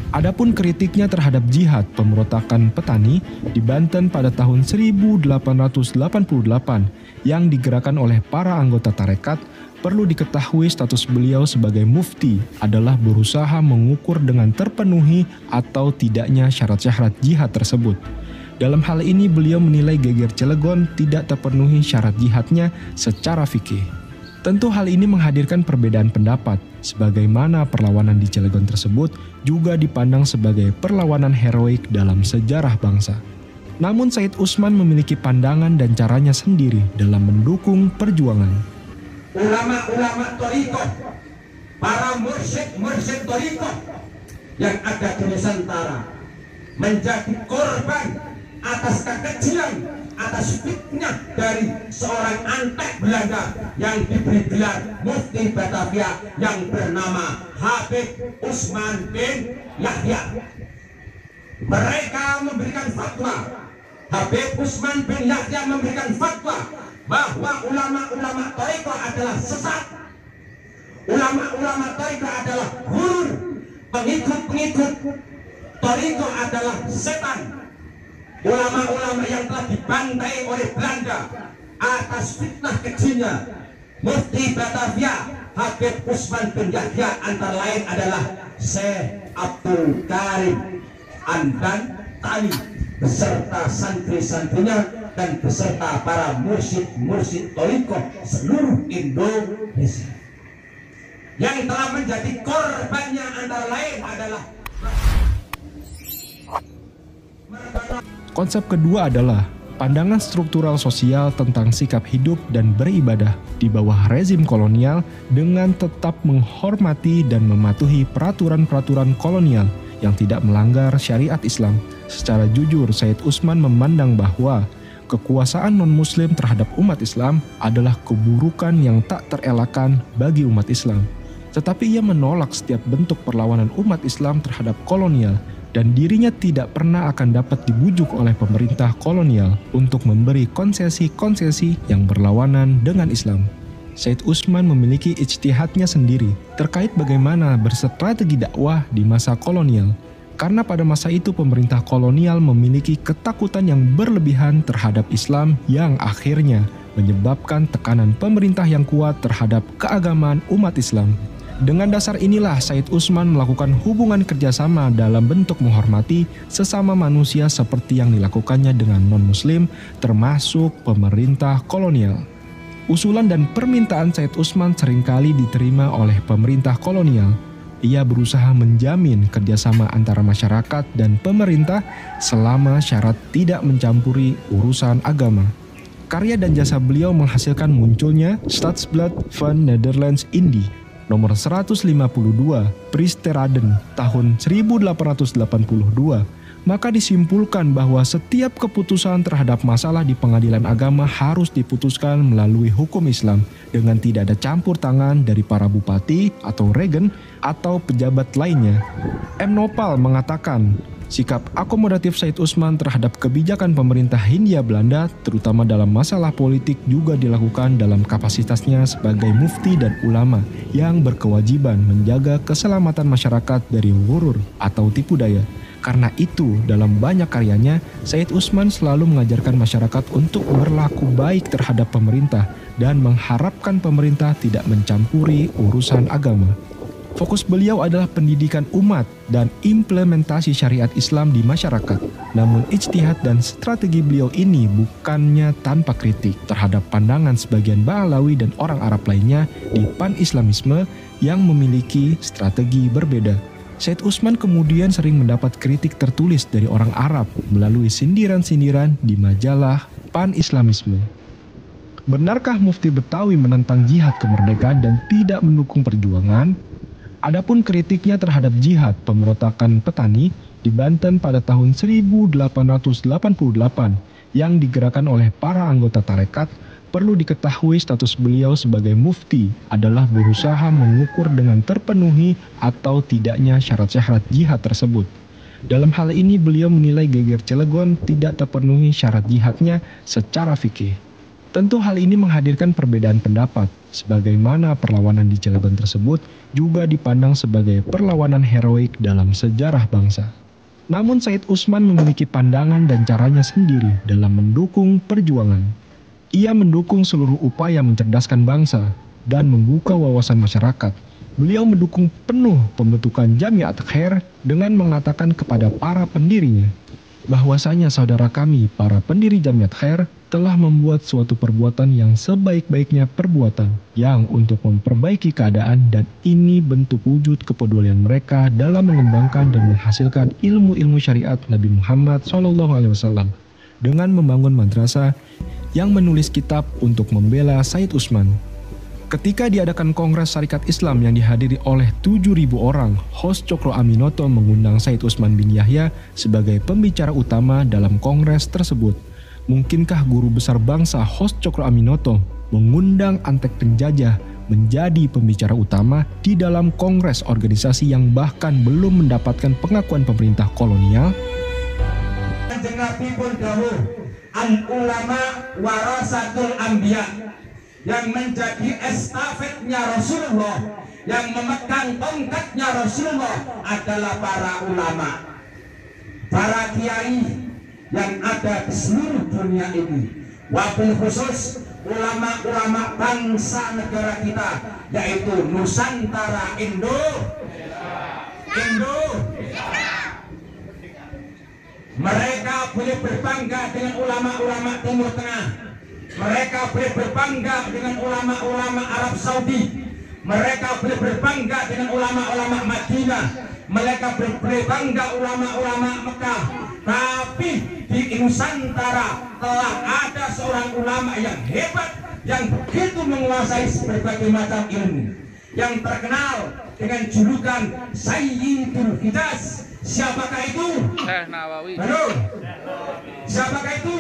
Adapun kritiknya terhadap jihad pemberontakan petani di Banten pada tahun 1888 yang digerakkan oleh para anggota tarekat, perlu diketahui status beliau sebagai mufti adalah berusaha mengukur dengan terpenuhi atau tidaknya syarat-syarat jihad tersebut. Dalam hal ini beliau menilai Geger Cilegon tidak terpenuhi syarat jihadnya secara fikih. Tentu hal ini menghadirkan perbedaan pendapat, sebagaimana perlawanan di Cilegon tersebut juga dipandang sebagai perlawanan heroik dalam sejarah bangsa. Namun Said Usman memiliki pandangan dan caranya sendiri dalam mendukung perjuangan. Ulama-ulama Thariqah, para mursyid Thariqah yang ada di Nusantara menjadi korban atas kekejian, atas fitnah dari seorang antek Belanda yang diberi gelar Mufti Batavia yang bernama Habib Usman bin Yahya. Mereka memberikan fatwa, Habib Usman bin Yahya memberikan fatwa bahwa ulama-ulama Thariqah adalah sesat. Ulama-ulama Thariqah adalah ghurur, pengikut-pengikut Thariqah adalah setan. Ulama-ulama yang telah dibantai oleh Belanda atas fitnah kejinya Mufti Batavia Habib Usman bin Yahya antara lain adalah Syekh Abdul Karim Andan Tani beserta santri-santrinya dan beserta para mursyid Thariqah seluruh Indonesia. Yang telah menjadi korbannya antara lain adalah Konsep kedua adalah pandangan struktural sosial tentang sikap hidup dan beribadah di bawah rezim kolonial dengan tetap menghormati dan mematuhi peraturan-peraturan kolonial yang tidak melanggar syariat Islam. Secara jujur, Said Usman memandang bahwa kekuasaan non-muslim terhadap umat Islam adalah keburukan yang tak terelakkan bagi umat Islam. Tetapi ia menolak setiap bentuk perlawanan umat Islam terhadap kolonial dan dirinya tidak pernah akan dapat dibujuk oleh pemerintah kolonial untuk memberi konsesi-konsesi yang berlawanan dengan Islam. Said Usman memiliki ijtihadnya sendiri terkait bagaimana berstrategi dakwah di masa kolonial. Karena pada masa itu pemerintah kolonial memiliki ketakutan yang berlebihan terhadap Islam yang akhirnya menyebabkan tekanan pemerintah yang kuat terhadap keagamaan umat Islam. Dengan dasar inilah Said Usman melakukan hubungan kerjasama dalam bentuk menghormati sesama manusia seperti yang dilakukannya dengan non-muslim termasuk pemerintah kolonial. Usulan dan permintaan Said Usman seringkali diterima oleh pemerintah kolonial. Ia berusaha menjamin kerjasama antara masyarakat dan pemerintah selama syarat tidak mencampuri urusan agama. Karya dan jasa beliau menghasilkan munculnya Stadsblad van Nederlands-Indië nomor 152 Pristeraden tahun 1882, maka disimpulkan bahwa setiap keputusan terhadap masalah di pengadilan agama harus diputuskan melalui hukum Islam dengan tidak ada campur tangan dari para bupati atau regen atau pejabat lainnya. M. Nopal mengatakan, sikap akomodatif Said Usman terhadap kebijakan pemerintah Hindia Belanda, terutama dalam masalah politik, juga dilakukan dalam kapasitasnya sebagai mufti dan ulama yang berkewajiban menjaga keselamatan masyarakat dari ghurur atau tipu daya. Karena itu, dalam banyak karyanya, Said Usman selalu mengajarkan masyarakat untuk berlaku baik terhadap pemerintah dan mengharapkan pemerintah tidak mencampuri urusan agama. Fokus beliau adalah pendidikan umat dan implementasi syariat Islam di masyarakat. Namun ijtihad dan strategi beliau ini bukannya tanpa kritik terhadap pandangan sebagian Ba'alawi dan orang Arab lainnya di pan-Islamisme yang memiliki strategi berbeda. Said Usman kemudian sering mendapat kritik tertulis dari orang Arab melalui sindiran-sindiran di majalah pan-Islamisme. Benarkah Mufti Betawi menentang jihad kemerdekaan dan tidak mendukung perjuangan? Adapun kritiknya terhadap jihad pemberontakan petani di Banten pada tahun 1888 yang digerakkan oleh para anggota tarekat, perlu diketahui status beliau sebagai mufti adalah berusaha mengukur dengan terpenuhi atau tidaknya syarat-syarat jihad tersebut. Dalam hal ini beliau menilai Geger Cilegon tidak terpenuhi syarat jihadnya secara fikih. Tentu hal ini menghadirkan perbedaan pendapat, sebagaimana perlawanan di Cilegon tersebut juga dipandang sebagai perlawanan heroik dalam sejarah bangsa. Namun Said Usman memiliki pandangan dan caranya sendiri dalam mendukung perjuangan. Ia mendukung seluruh upaya mencerdaskan bangsa dan membuka wawasan masyarakat. Beliau mendukung penuh pembentukan Jamiat Khair dengan mengatakan kepada para pendirinya, bahwasanya saudara kami, para pendiri Jamiat Khair, telah membuat suatu perbuatan yang sebaik-baiknya perbuatan, yang untuk memperbaiki keadaan, dan ini bentuk wujud kepedulian mereka dalam mengembangkan dan menghasilkan ilmu-ilmu syariat Nabi Muhammad SAW dengan membangun madrasah yang menulis kitab untuk membela Said Usman. Ketika diadakan Kongres Syarikat Islam yang dihadiri oleh 7.000 orang, host Cokro Aminoto mengundang Said Usman bin Yahya sebagai pembicara utama dalam kongres tersebut. Mungkinkah guru besar bangsa host Cokro Aminoto mengundang Antek penjajah menjadi pembicara utama di dalam kongres organisasi yang bahkan belum mendapatkan pengakuan pemerintah kolonial? Jenabipun dawuh, an ulama warasatul anbiya, yang menjadi estafetnya Rasulullah, yang memegang tongkatnya Rasulullah adalah para ulama, para kiai yang ada di seluruh dunia ini, wabil khusus ulama-ulama bangsa negara kita, yaitu Nusantara Indo. Mereka boleh berbangga dengan ulama-ulama Timur Tengah. Mereka boleh berbangga dengan ulama-ulama Arab Saudi. Mereka boleh berbangga dengan ulama-ulama Madinah. Mereka boleh berbangga ulama-ulama Mekah. Tapi di Nusantara telah ada seorang ulama yang hebat, yang begitu menguasai berbagai macam ilmu, yang terkenal dengan julukan Sayyidul Hijaz. Siapakah itu? Syekh Nawawi. Betul. Siapakah itu?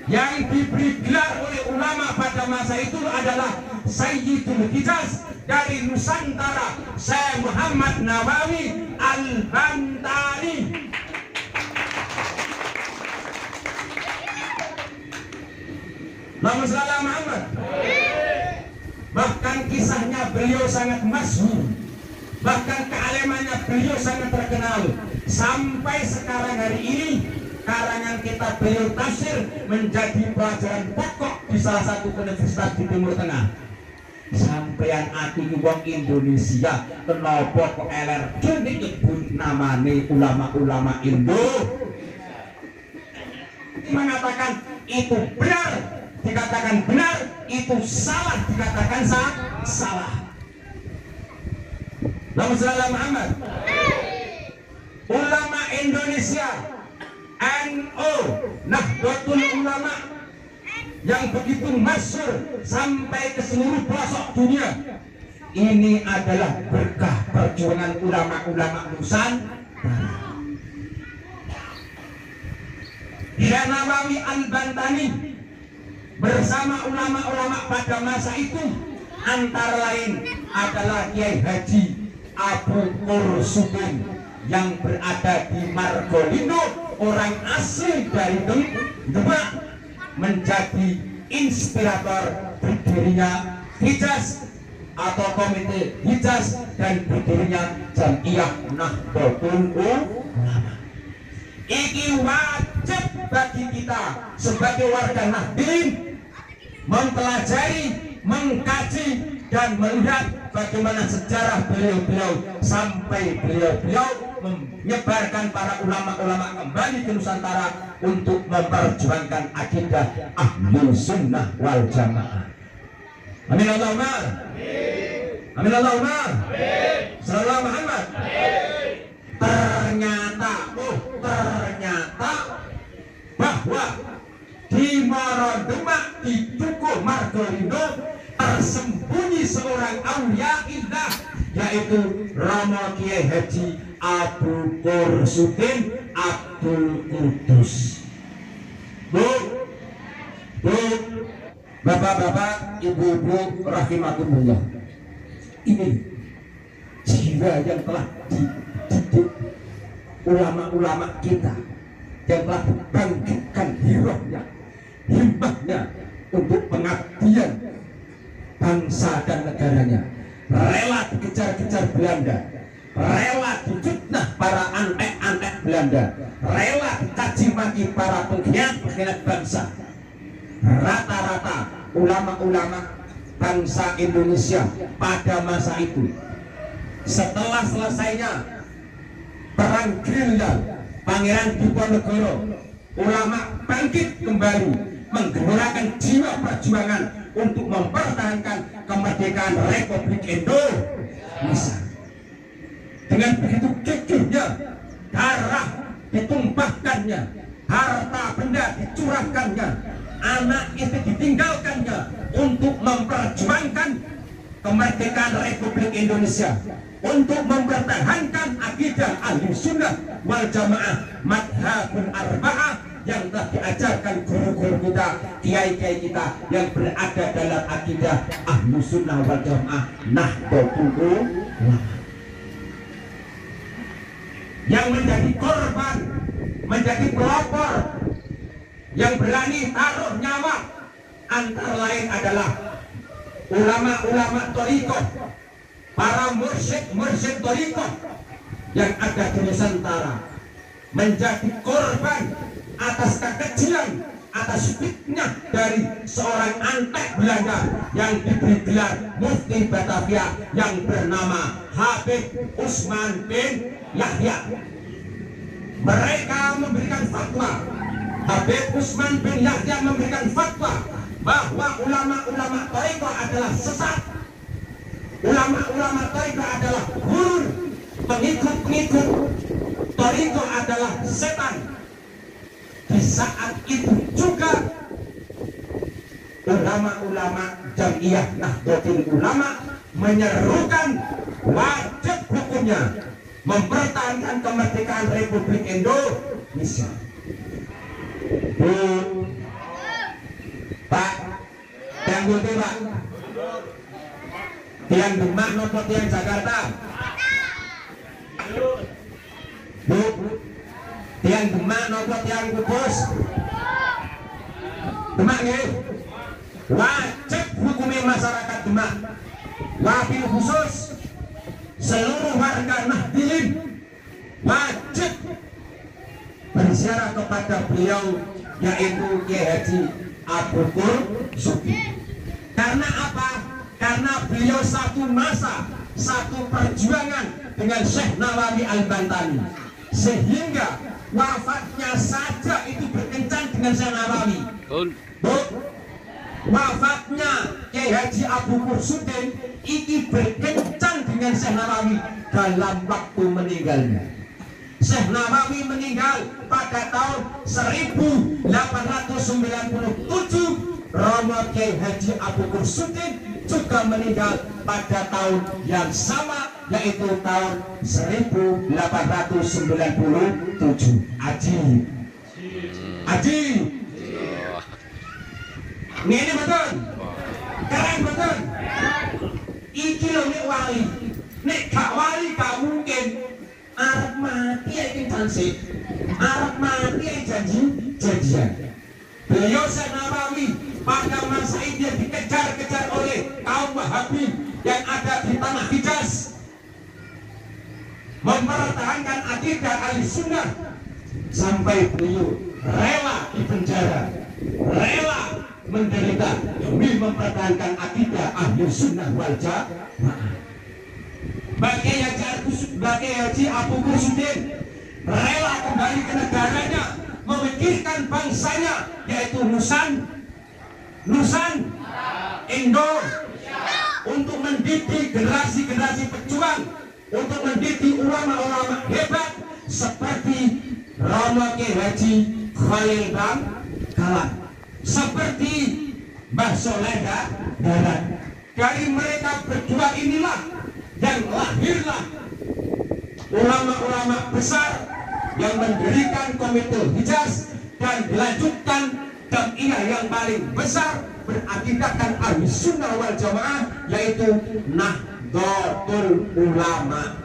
Yang diberi gelar oleh ulama pada masa itu adalah Sayyidul Hijaz dari Nusantara, Syekh Muhammad Nawawi Al-Bantani. Allahumma shalli ala Muhammad. Bahkan kisahnya beliau sangat masyhur. Bahkan kealimannya beliau sangat terkenal. Sampai sekarang hari ini karangan kita beliau tafsir menjadi pelajaran pokok di salah satu universitas di Timur Tengah. Sampeyan aku iki wong Indonesia, kenapa kok eler dene nyebut namane ulama-ulama Indo? Mengatakan itu benar, dikatakan benar, itu salah, dikatakan salah. Allahumma shalli ala Muhammad. Ulama Indonesia, NU, Nahdlatul Ulama, yang begitu masyhur sampai ke seluruh pelosok dunia. Ini adalah berkah perjuangan ulama-ulama Nusantara. Syekh Nawawi Al-Bantani bersama ulama-ulama pada masa itu antara lain adalah Kiai Haji Abu Qursudin yang berada di Margolindo, orang asli dari Demak, menjadi inspirator berdirinya Hijaz atau Komite Hijaz dan berdirinya Jamiah Nahdlatul Ulama. Ini wajib bagi kita sebagai warga Nahdlin mempelajari, mengkaji dan melihat bagaimana sejarah beliau-beliau sampai beliau-beliau menyebarkan para ulama-ulama kembali ke Nusantara untuk memperjuangkan akidah Ahlus Sunnah wal Jamaah. Amin Allahumma. Amin Allahumma. Sallallahu Muhammad. Ternyata bahwa di Demak, di Tugu Margolindo tersembunyi seorang aulia illah, yaitu Romo Kiai Haji Abu Qursudin Abdul Qudus. Bu, bapak-bapak, ibu-ibu rahimakumullah, ini jiwa yang telah dididik ulama-ulama kita, yang telah membangkitkan hirohnya, himmahnya untuk pengabdian bangsa dan negaranya, rela dikejar-kejar Belanda, rela difitnah para antek-antek Belanda, rela dicaci maki para pengkhianat bangsa. Rata-rata ulama-ulama bangsa Indonesia pada masa itu, setelah selesainya perang gerilya Pangeran Diponegoro, ulama bangkit kembali menggelorakan jiwa perjuangan untuk mempertahankan kemerdekaan Republik Indonesia. Dengan begitu gigihnya, darah ditumpahkannya, harta benda dicurahkannya, anak itu ditinggalkannya untuk memperjuangkan kemerdekaan Republik Indonesia, untuk mempertahankan akidah ahli sunnah wal jamaah madhabun arba'ah yang telah diajarkan guru-guru kita, kiai-kiai kita yang berada dalam akidah ahli sunnah wal jamaah Nahdlatul Ulama. Yang menjadi korban, menjadi pelopor, yang berani taruh nyawa antara lain adalah ulama-ulama thariqah, para mursyid thariqah yang ada di Nusantara, menjadi korban atas kekejian, atas fitnah dari seorang antek Belanda yang diberi gelar Mufti Batavia yang bernama Habib Usman bin Yahya. Mereka memberikan fatwa, Habib Usman bin Yahya memberikan fatwa bahwa ulama-ulama thariqah adalah sesat, ulama-ulama thariqah adalah gurun, pengikut-pengikut thariqah adalah setan. Di saat itu juga ulama-ulama Jam'iyah Nahdlatul Ulama menyerukan wajib hukumnya mempertahankan kemerdekaan Republik Indonesia. Bu, Pak, yang Gulti Pak, tiang Demak nopo tiang Jakarta? Bu, tiang Demak nopo tiang Kudus? Demak nggih. Wajib hukumi masyarakat Demak, wabil khusus seluruh warga Nahdliyin wajib berziarah kepada beliau, yaitu Kiai Haji Abdul Suki. Karena apa? Karena beliau satu masa, satu perjuangan dengan Syekh Nawawi Al-Bantani, sehingga wafatnya saja itu berkencan dengan Syekh Nawawi. Bu, wafatnya Kiai Haji Abu Kursudin itu berkencan dengan Syekh Nawawi dalam waktu meninggalnya. Syekh Nawawi meninggal pada tahun 1897. Romo Kiai Haji Abu Kursudin juga meninggal pada tahun yang sama, yaitu tahun 1897. Aji, Aji, ini betul, keren betul. Iki lho nek wali, nek gak wali gak mungkin. Arab mati yang tansih, Arab mati yang janjian. Beliau Syekh Nawawi pada masa itu dikejar-kejar oleh kaum Wahabi yang ada di tanah Hijaz, mempertahankan akidah ahli sunnah sampai beliau rela dipenjara, rela menderita demi mempertahankan akidah ahli sunnah wal jamaah. Bagi Haji Abu Kursudin rela kembali ke negaranya, memikirkan bangsanya, yaitu Nusan Indo, untuk mendidik generasi-generasi pejuang, untuk mendidik ulama-ulama hebat seperti Romo Kiai Haji Khalil Bangkalan, seperti Mbah Soleh Darat. Dari mereka berdua inilah yang lahirlah ulama-ulama besar yang mendirikan Komite Hijaz dan dilanjutkan Jam'iyah yang paling besar berakidahkan ahli sunnah wal jamaah, yaitu Nahdlatul Ulama.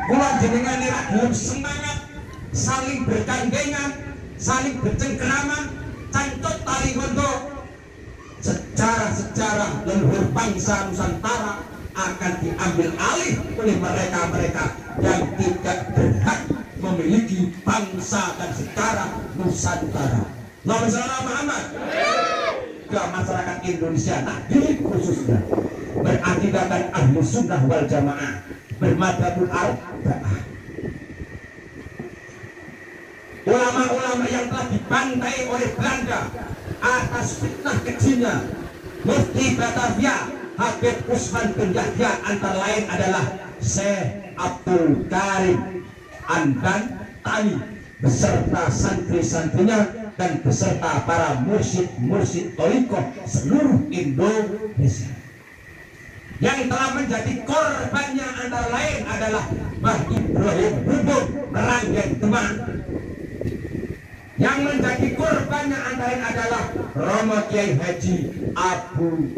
Kula jenengan ora gelem semangat, saling bergandengan, saling bercengkeraman, Cancot Taligondo, sejarah-sejarah leluhur bangsa Nusantara akan diambil alih oleh mereka-mereka yang tidak berhak memiliki bangsa dan sejarah Nusantara. Allahumma shalli ala Muhammad. Ke masyarakat Indonesia, nah ini khususnya berakidakan ahlu sunnah wal jamaah, bermadhabul arba'ah. Ulama-ulama yang telah dibantai oleh Belanda atas fitnah kecilnya Mufti Batavia Habib Usman bin Yahya antara lain adalah Syekh Abdul Karim Andan Tani beserta santri-santrinya dan beserta para mursyid-mursyid thariqah seluruh Indonesia. Yang telah menjadi korbannya antara lain adalah Mbah Ibrahim Hubung Meranggen Demak. Yang menjadi korbannya antara lain adalah Romo Kiai Haji Abu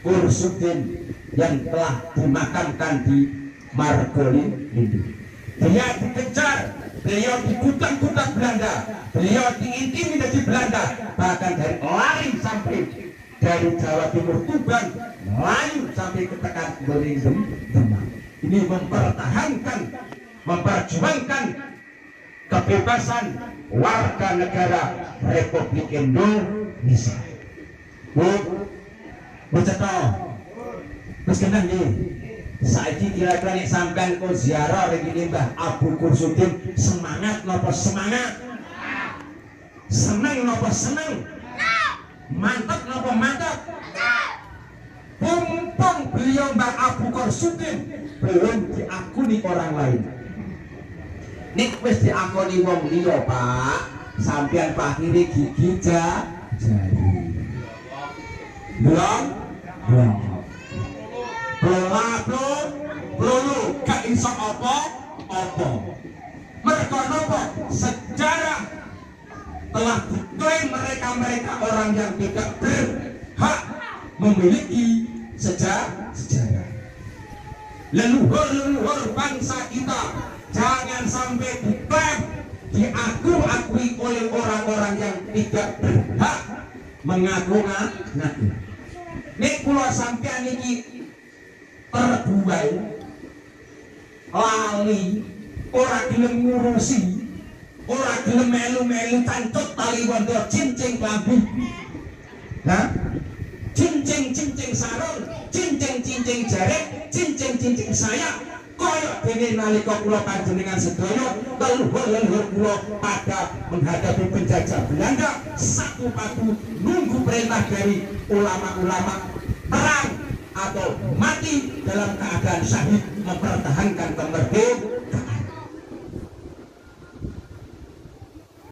Kursuddin yang telah dimakamkan di Margolin ini. Dia dikejar, beliau dikutak-kutak Belanda, beliau diintimidasi Belanda, bahkan dari lari sampai dari Jawa Timur Tuban, layu sampai ke tekan Goringdem Demak. Ini mempertahankan, memperjuangkan kebebasan warga negara Republik Indonesia. Bu cetok, terus kenal nih. Saiki kira-kira nih sampean ko ziarah begini Mbah Abu Kursuddin, semangat nopo semangat? Seneng nopo seneng? Mantap nopo mantap? Mumpung beliau Mbah Abu Kursuddin belum diakuni orang lain. Nek wis diakoni wong liya Pak, sampean pakhire gigi jari. Belum? Belum gak iso apa-apa. Mereka nopo sejarah telah diklaim mereka orang yang tidak berhak memiliki sejarah. Leluhur bangsa kita jangan sampai diklaim, diakui oleh orang-orang yang tidak berhak mengaku-ngaku. Nek kula sampeyan iki terbuai lali, ora gelem ngurusi, ora gelem melu-melu Cancot Taligondo cincing klambi. Nah, cincing sarung, cincing jaret, cincing saya. Koyok dene nalika kula panjenengan sedaya leluhur kula pada menghadapi penjajah Belanda satu padu nunggu perintah dari ulama-ulama perang atau mati dalam keadaan syahid mempertahankan kemerdekaan